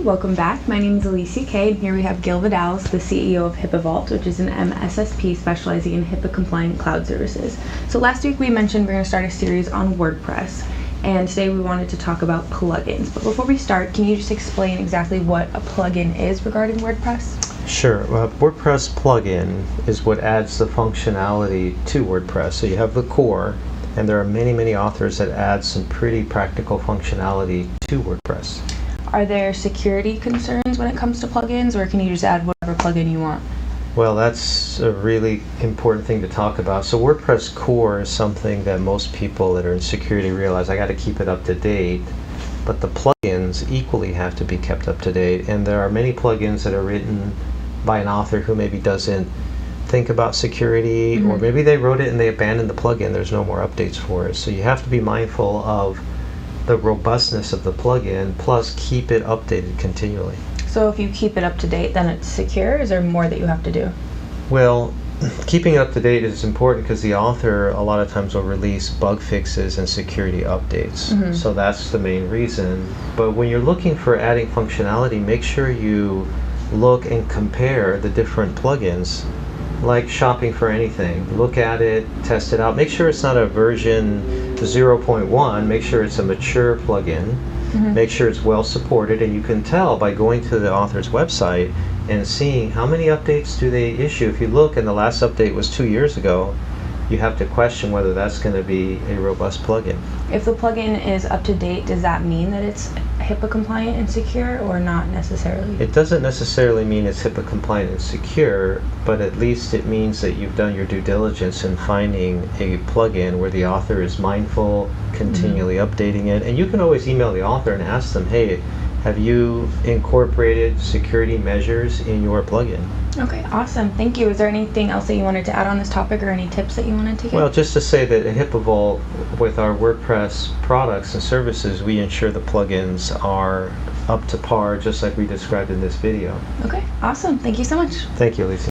welcome back. My name is Alicia Kay, and here we have Gil Vidals, the CEO of HIPPA Vault, which is an MSSP specializing in HIPAA-compliant cloud services. So last week we mentioned we're going to start a series on WordPress, and today we wanted to talk about plugins. But before we start, can you just explain exactly what a plugin is regarding WordPress? Sure. WordPress plugin is what adds the functionality to WordPress. So you have the core, and there are many authors that add some pretty practical functionality to WordPress. Are there security concerns when it comes to plugins, or can you just add whatever plugin you want? Well, that's a really important thing to talk about. So WordPress core is something that most people that are in security realize I got to keep it up to date, but the plugins equally have to be kept up to date. And there are many plugins that are written by an author who maybe doesn't think about security, or maybe they wrote it and they abandoned the plugin. There's no more updates for it. So you have to be mindful of the robustness of the plugin, plus keep it updated continually. So if you keep it up to date, then it's secure? Is there more that you have to do? Well, keeping it up to date is important because the author a lot of times will release bug fixes and security updates. So that's the main reason. But when you're looking for adding functionality, make sure you look and compare the different plugins. Like shopping for anything. Look at it, test it out. Make sure it's not a version 0.1. Make sure it's a mature plugin. Make sure it's well supported, and you can tell by going to the author's website and seeing how many updates do they issue. If you look and the last update was 2 years ago, you have to question whether that's going to be a robust plugin. If the plugin is up to date, does that mean that it's HIPAA compliant and secure, or not necessarily? It doesn't necessarily mean it's HIPAA compliant and secure, but at least it means that you've done your due diligence in finding a plugin where the author is mindful, continually updating it. And you can always email the author and ask them, hey, have you incorporated security measures in your plugin? Okay, awesome. Thank you. Is there anything else that you wanted to add on this topic, or any tips that you wanted to give? Well, just to say that at HIPPA Vault, with our WordPress products and services, we ensure the plugins are up to par, just like we described in this video. Okay, awesome. Thank you so much. Thank you, Alicia.